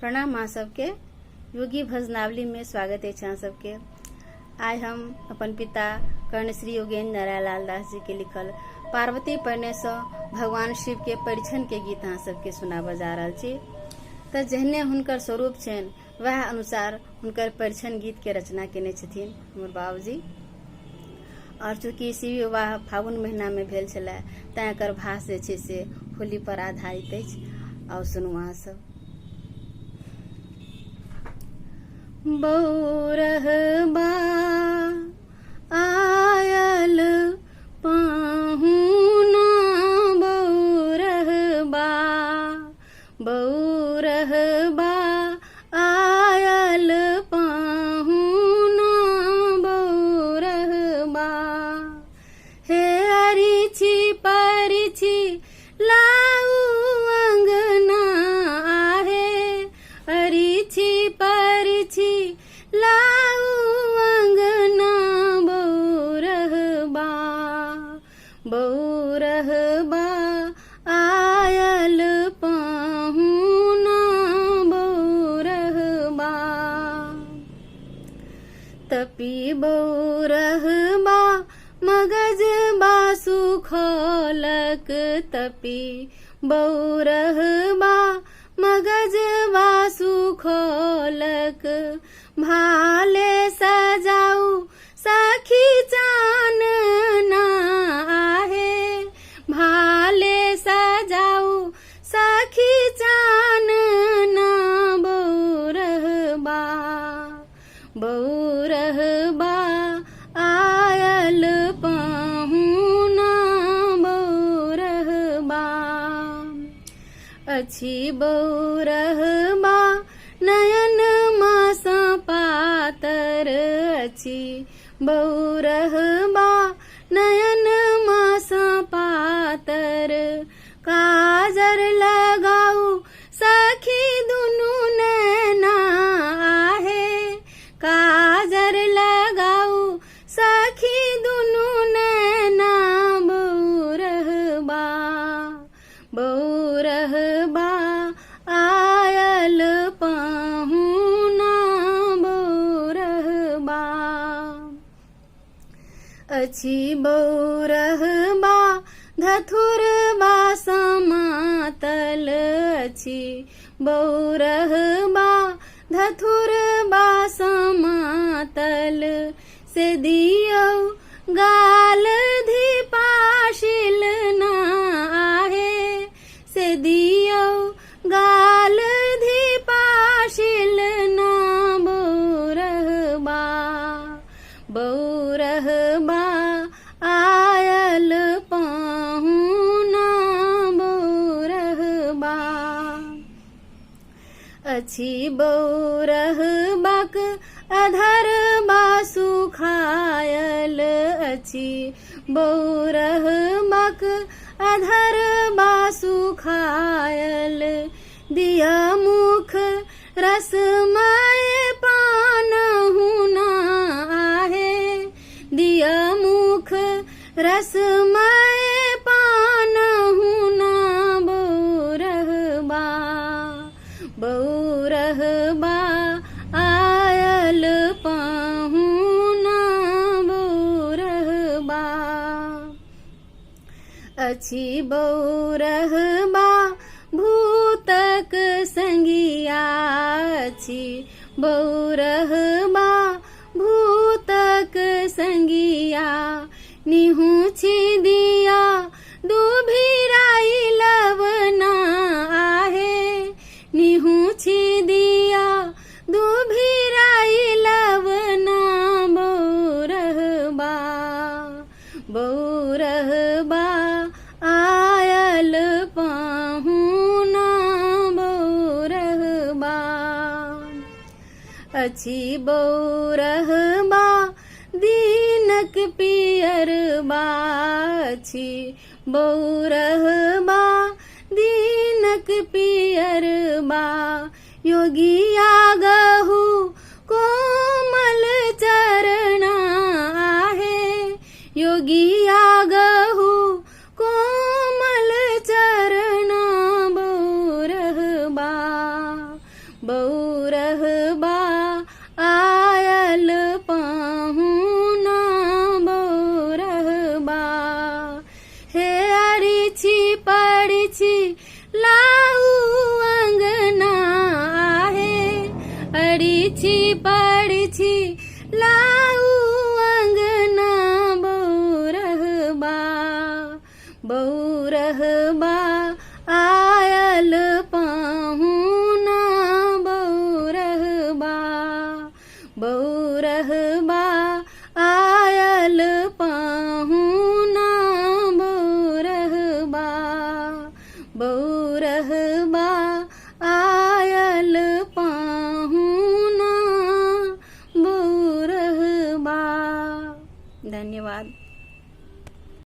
प्रणाम अहाँ सबके। योगी भजनावली में स्वागत है अहाँ सबके। आज हम अपन पिता कर्ण श्री योगेंद्र नारायण लाल दास जी के लिखल पार्वती पढ़ने से भगवान शिव के परीक्षण के गीत अहाँ सबके सुनाब जा रहा छी। तो जहने हुनकर स्वरूप छन वह अनुसार हुनकर परीक्षण गीत के रचना केने छथिन हमर बाबूजी। और चूँकि शिव विवाह फागुन महीना में भेल छलै तैं एकर भाष जे छै से होली पर आधारित अछि। और सुनू अहाँ सब। बौरहबा आयल पाहुना बौरहबा, बौरहबा आयल पाहुना बौरहबा। हे अरिछि परिछि लाऊ अंगना आहे, अरिछि परिछि लाऊ अंगना बौरहबा, बौरहबा आयल पाहुना बौरहबा। तपी बौरहबा मगज बासु खोलक, तपी बौरहबा मगज बासु खोलक। भाले सजाऊ सखी चानना आहे, भाले सजाऊ सखी चानना बौरहबा, बौरहबा आयल पाहुना बौरहबा। अछि बौरहबा नयन मासा पातर, अछि बौरहबा नयन मासा पातर। काजर लगाऊ सखी दुनु नैना आहे, काजर लगाऊ सखी दुनु नैना बौरहबा, बौरहबा आयल पाहुना बौरहबा। अछि बौरहबा धथुरबा समातल, अछि बौरहबा धथुरबा समातल। से दियौ गाल धिपाशिल ना आहे, से दियौ गाल धिपाशिल ना बौरहबा, बौरहबा आयल पाहुना बौरहबा। अछि बौरहबाक अधरबा सुखायल, अछि बौरहबाक अधरबा सुखायल। दिया मुख रसमय पान हुना आहे, दिया मुख रसमय पान हुना बौरहबा, बौरहबा आयल पाहुना बौरहबा। अछि बौरहबा भूतक संगिया, अछि बौरहबा भूतक संगिया। निहुछि दिया दुभिराई लवना आहे, निहुछि दिया दुभिराई लवना बौरहबा, बौरहबा आयल पाहुना बौरहबा। अछि बौरहबा दीनक पियरबा, अछि बौरहबा दीनक पियरबा। योगिया गहु कोमल चरणा आहे, योगिया गहु कोमल चरणा बौरहबा, बौरहबा आयल पाहुना बौरहबा हे अरिछि परिछि लाऊ अंगना आहे अरिछि परिछि लाऊ अंगना बौरहबा बौरहबा